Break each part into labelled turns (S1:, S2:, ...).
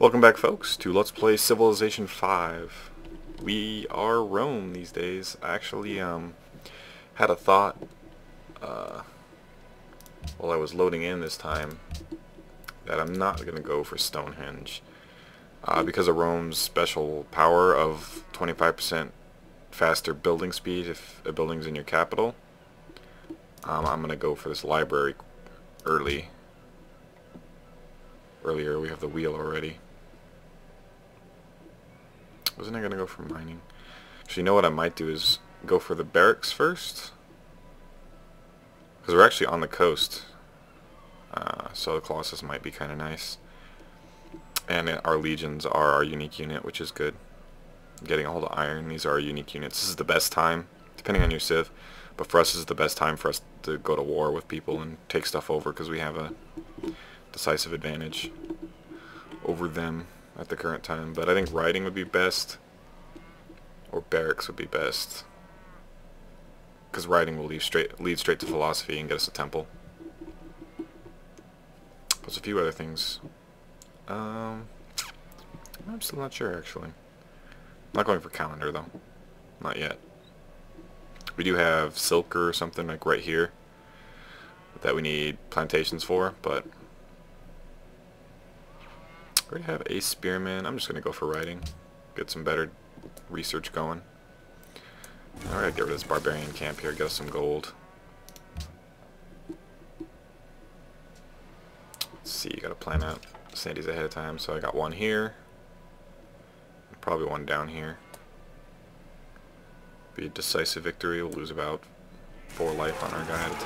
S1: Welcome back, folks, to Let's Play Civilization 5. We are Rome these days. I actually had a thought while I was loading in this time that I'm not going to go for Stonehenge because of Rome's special power of 25% faster building speed if a building's in your capital. I'm going to go for this library earlier. We have the wheel already. Wasn't I going to go for mining? Actually, you know what I might do is go for the barracks first. Because we're actually on the coast. So the Colossus might be kind of nice. And our legions are our unique unit, which is good. Getting all the iron, these are our unique units. This is the best time, depending on your civ. But for us, this is the best time for us to go to war with people and take stuff over because we have a decisive advantage over them at the current time. But I think riding would be best, or barracks would be best, because riding will lead straight to philosophy and get us a temple. There's a few other things. I'm still not sure actually. I'm not going for calendar though, not yet. We do have silk or something like right here that we need plantations for, but I already have a spearman. I'm just going to go for riding. Get some better research going. Alright, get rid of this barbarian camp here. Get us some gold. Let's see, you got to plan out cities ahead of time. So I got one here. Probably one down here. Be a decisive victory. We'll lose about 4 life on our guy out of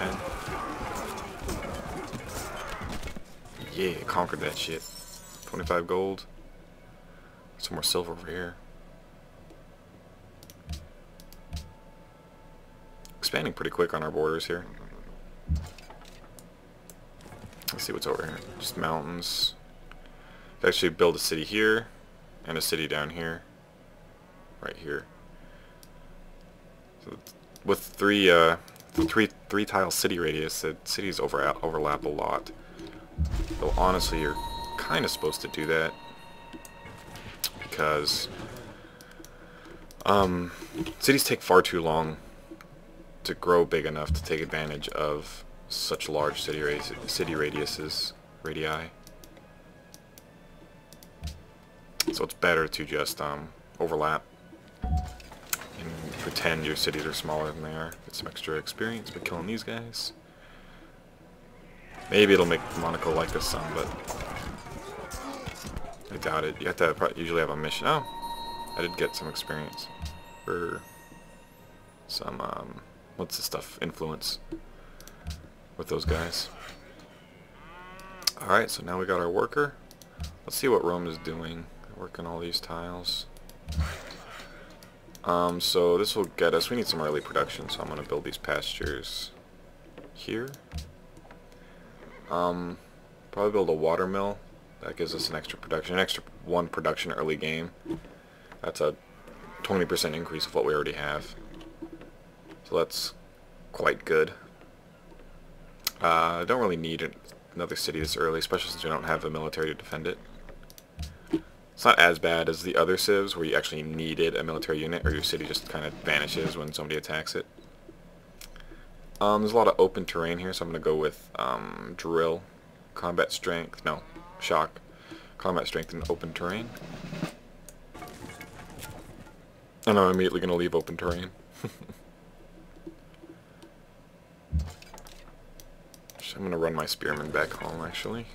S1: 10. Yeah, conquered that shit. 25 gold. Some more silver over here. Expanding pretty quick on our borders here. Let's see what's over here. Just mountains. Actually build a city here and a city down here. Right here. So with three tile city radius, the cities overlap a lot. Though honestly, you're kind of supposed to do that because cities take far too long to grow big enough to take advantage of such large city radiuses, radii. So it's better to just overlap and pretend your cities are smaller than they are. Get some extra experience by killing these guys. Maybe it'll make Monaco like us some, but I doubt it. You have to usually have a mission. Oh, I did get some experience for some what's the stuff? Influence with those guys. Alright, so now we got our worker. Let's see what Rome is doing. Working all these tiles. So this will get us, we need some early production, so I'm going to build these pastures here. Probably build a water mill. That gives us an extra production, an extra 1 production early game. That's a 20% increase of what we already have. So that's quite good. I don't really need another city this early, especially since we don't have the military to defend it. It's not as bad as the other civs where you actually needed a military unit or your city just kind of vanishes when somebody attacks it. There's a lot of open terrain here, so I'm going to go with drill, combat strength, no, shock, combat strength and open terrain. And I'm immediately going to leave open terrain. I'm going to run my spearmen back home, actually.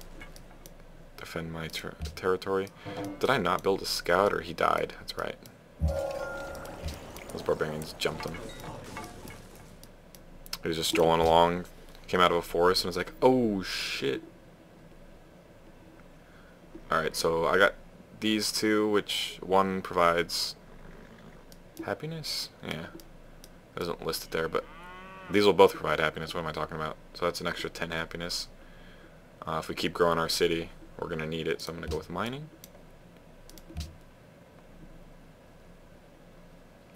S1: Defend my territory. Did I not build a scout, or he died? That's right. Those barbarians jumped him. He was just strolling along, came out of a forest, and was like, oh shit. Alright, so I got these two, which one provides happiness? Yeah. It doesn't list it there, but these will both provide happiness. What am I talking about? So that's an extra 10 happiness. If we keep growing our city, we're going to need it, so I'm going to go with mining.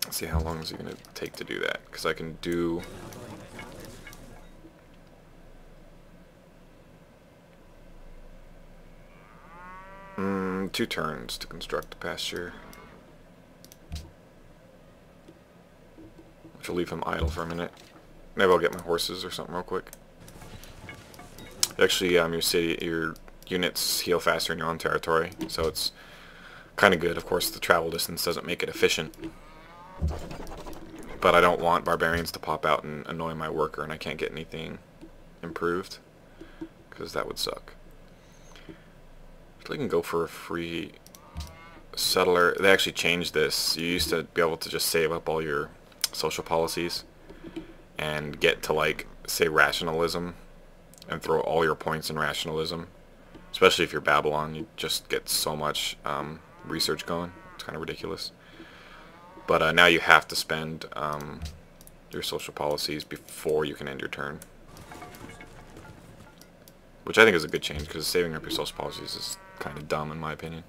S1: Let's see how long is it going to take to do that, because I can do... 2 turns to construct the pasture. Which will leave him idle for a minute. Maybe I'll get my horses or something real quick. Actually, your units heal faster in your own territory, so it's kind of good. Of course, the travel distance doesn't make it efficient. But I don't want barbarians to pop out and annoy my worker and I can't get anything improved, because that would suck. So I can go for a free settler. They actually changed this. You used to be able to just save up all your social policies and get to, like, say, rationalism and throw all your points in rationalism. Especially if you're Babylon, you just get so much research going. It's kind of ridiculous. But now you have to spend your social policies before you can end your turn. Which I think is a good change, because saving up your social policies is kind of dumb in my opinion.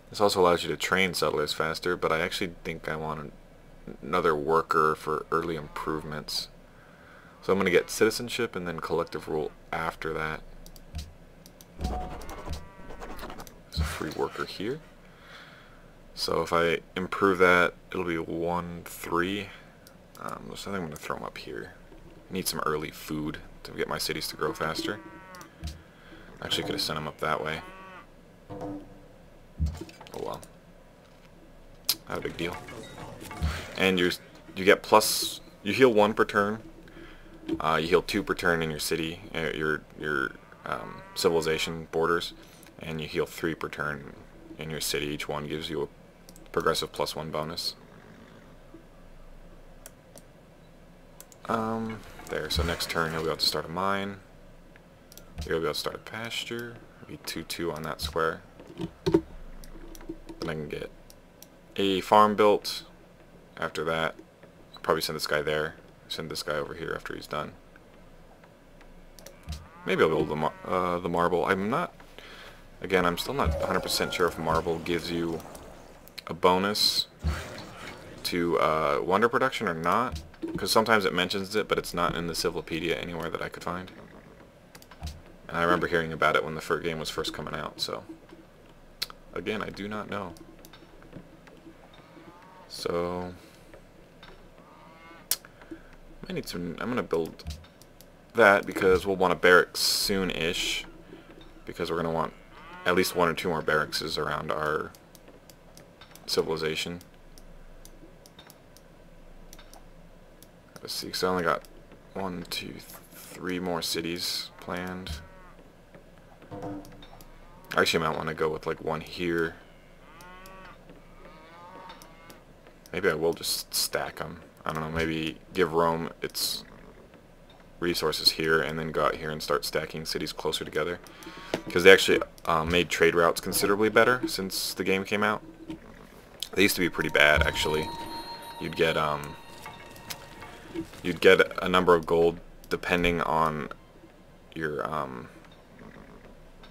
S1: This also allows you to train settlers faster, but I actually think I want another worker for early improvements. So I'm going to get citizenship and then collective rule after that. There's a free worker here. So if I improve that, it'll be 1-3. So I think I'm going to throw them up here. I need some early food to get my cities to grow faster. Actually could have sent them up that way. Oh well. Not a big deal. And you get plus, you heal 1 per turn. You heal 2 per turn in your city, your civilization borders, and you heal 3 per turn in your city. Each one gives you a progressive +1 bonus. There, so next turn you'll be able to start a mine. You'll be able to start a pasture. It'll be 2-2 on that square. Then I can get a farm built. After that, I'll probably send this guy there. Send this guy over here after he's done. Maybe I'll build the marble. I'm still not 100% sure if marble gives you a bonus to wonder production or not, because sometimes it mentions it, but it's not in the Civilopedia anywhere that I could find. And I remember hearing about it when the first game was first coming out, so again, I do not know. So I need to. I'm gonna build that because we'll want a barracks soon-ish, because we're gonna want at least 1 or 2 more barracks around our civilization. Let's see, so I only got 1, 2, 3 more cities planned. Actually, I might want to go with like 1 here. Maybe I will just stack them. I don't know, maybe give Rome its resources here and then go out here and start stacking cities closer together. Because they actually made trade routes considerably better since the game came out. They used to be pretty bad, actually. You'd get a number of gold depending on your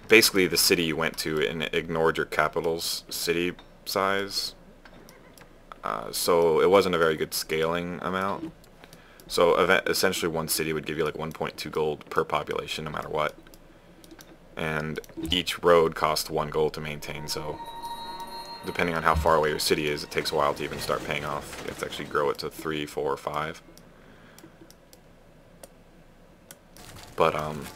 S1: basically the city you went to, and it ignored your capital's city size. So it wasn't a very good scaling amount. So essentially 1 city would give you like 1.2 gold per population no matter what. And each road cost 1 gold to maintain, so depending on how far away your city is, it takes a while to even start paying off. You have to actually grow it to 3, 4, 5. But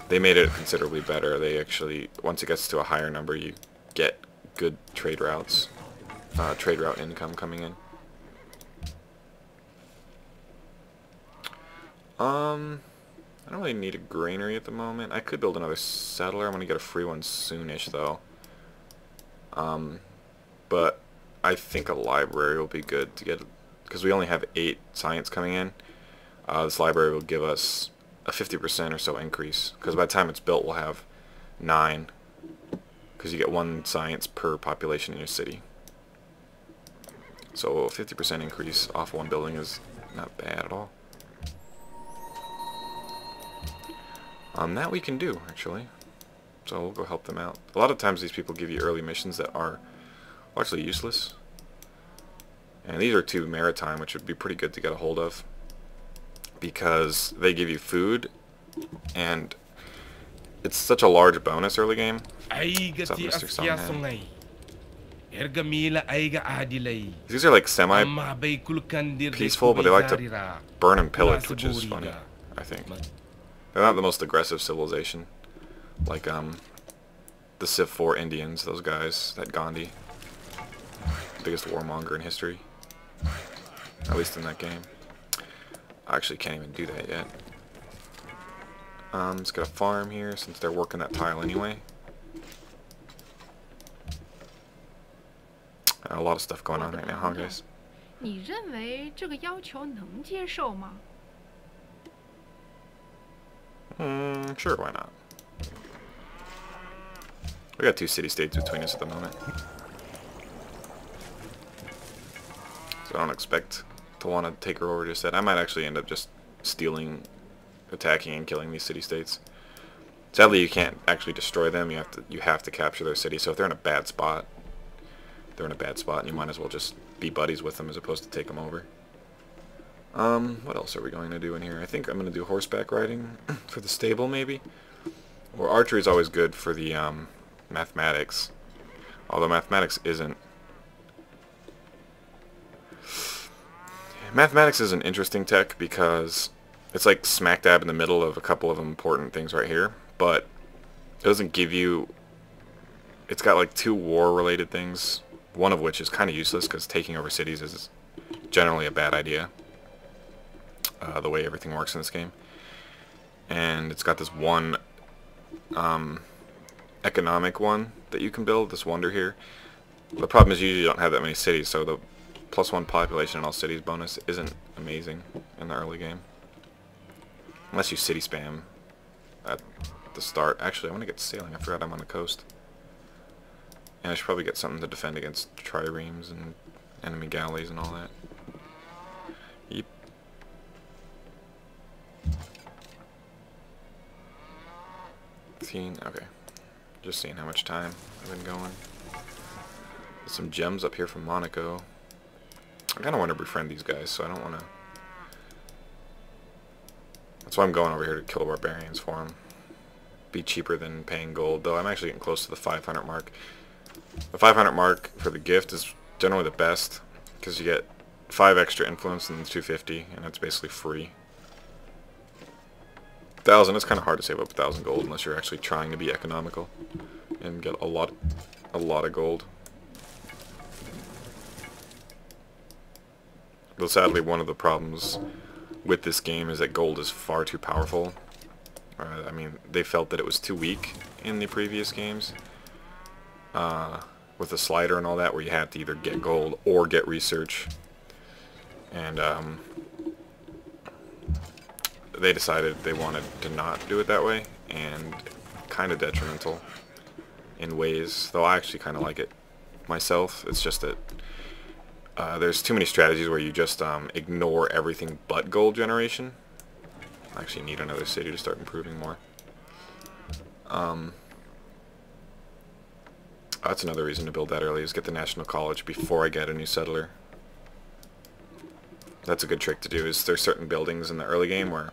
S1: they made it considerably better. They actually, once it gets to a higher number, you get good trade routes, trade route income coming in. I don't really need a granary at the moment. I could build another settler. I'm going to get a free one soonish, though. But I think a library will be good to get, because we only have 8 science coming in. This library will give us a 50% or so increase, because by the time it's built we'll have 9, because you get 1 science per population in your city. So a 50% increase off 1 building is not bad at all. That we can do, actually. So we'll go help them out. A lot of times these people give you early missions that are largely useless. And these are 2 maritime, which would be pretty good to get a hold of, because they give you food, and it's such a large bonus early game.
S2: Aiga
S1: What's up,
S2: ti
S1: Mr.
S2: askia
S1: Songhan?
S2: songai. Erga mila aiga adilay.
S1: These are like semi
S2: Amma bay kulkandir de
S1: peaceful, but they like to
S2: zarira.
S1: burn and pillage,
S2: Wala
S1: which is
S2: sa
S1: funny,
S2: buriga.
S1: I think. They're not the most aggressive civilization. Like, the Civ 4 Indians, those guys, that Gandhi. Biggest warmonger in history. At least in that game. I actually can't even do that yet. Let's get a farm here, since they're working that tile anyway. A lot of stuff going on right now, huh, guys?
S3: 你认为这个要求能接受吗？
S1: Sure, why not? We got 2 city-states between us at the moment. So I don't expect to want to take her over just yet. I might actually end up just stealing, attacking, and killing these city-states. Sadly, you can't actually destroy them. You have to capture their city. So if they're in a bad spot, they're in a bad spot, and you might as well just be buddies with them as opposed to take them over. What else are we going to do in here? I think I'm going to do horseback riding for the stable, maybe. Or archery is always good for the mathematics. Although mathematics isn't. Mathematics is an interesting tech because it's like smack dab in the middle of a couple of important things right here, but it doesn't give you. It's got like 2 war-related things, one of which is kind of useless because taking over cities is generally a bad idea. The way everything works in this game. And it's got this one economic one that you can build, this wonder here. The problem is you usually don't have that many cities, so the +1 population in all cities bonus isn't amazing in the early game. Unless you city spam at the start. Actually, I want to get sailing. I forgot I'm on the coast. And I should probably get something to defend against triremes and enemy galleys and all that. Yep. Okay. Just seeing how much time I've been going. There's some gems up here from Monaco. I kind of want to befriend these guys, so I don't want to. That's why I'm going over here to kill the barbarians for them. Be cheaper than paying gold, though I'm actually getting close to the 500 mark. The 500 mark for the gift is generally the best, because you get 5 extra influence and 250, and it's basically free. 1,000, it's kind of hard to save up 1,000 gold unless you're actually trying to be economical and get a lot of gold. Though sadly, one of the problems with this game is that gold is far too powerful. I mean, they felt that it was too weak in the previous games. With the slider and all that, where you had to either get gold or get research. And they decided they wanted to not do it that way, and kind of detrimental in ways, though I actually kind of like it myself. It's just that there's too many strategies where you just ignore everything but gold generation. I actually need another city to start improving more. That's another reason to build that early, is get the National College before I get a new settler. That's a good trick to do. Is there's certain buildings in the early game where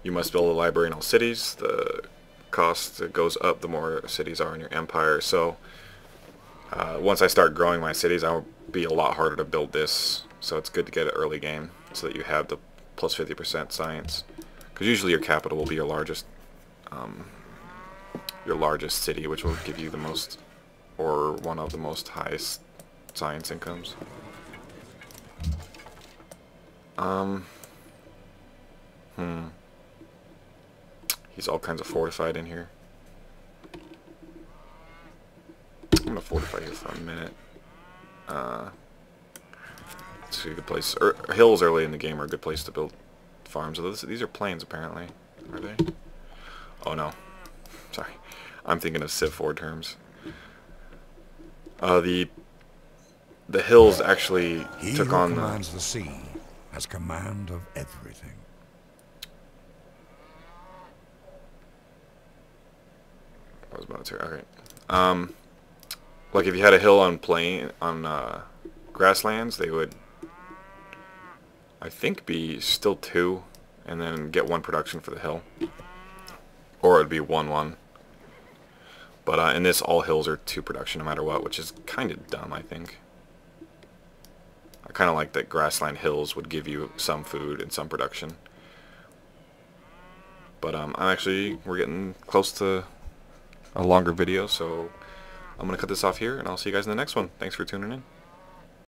S1: you must build a library in all cities. The cost goes up the more cities are in your empire. So once I start growing my cities, I'll be a lot harder to build this. So it's good to get an early game so that you have the plus 50% science. Because usually your capital will be your largest city, which will give you the most, or one of the most highest science incomes. He's all kinds of fortified in here. I'm gonna fortify here for a minute. It's a good place. Hills early in the game are a good place to build farms. These are plains, apparently. Are they? Oh no. Sorry. I'm thinking of Civ 4 terms. The hills actually took on the...
S4: He who commands the sea has command of everything.
S1: That was military. Okay. Like if you had a hill on grasslands, they would, I think, be still 2, and then get 1 production for the hill. Or it would be 1-1. But in this, all hills are 2 production no matter what, which is kind of dumb, I think. I kind of like that grassland hills would give you some food and some production. But we're getting close to a longer video, so I'm going to cut this off here, and I'll see you guys in the next one. Thanks for tuning in.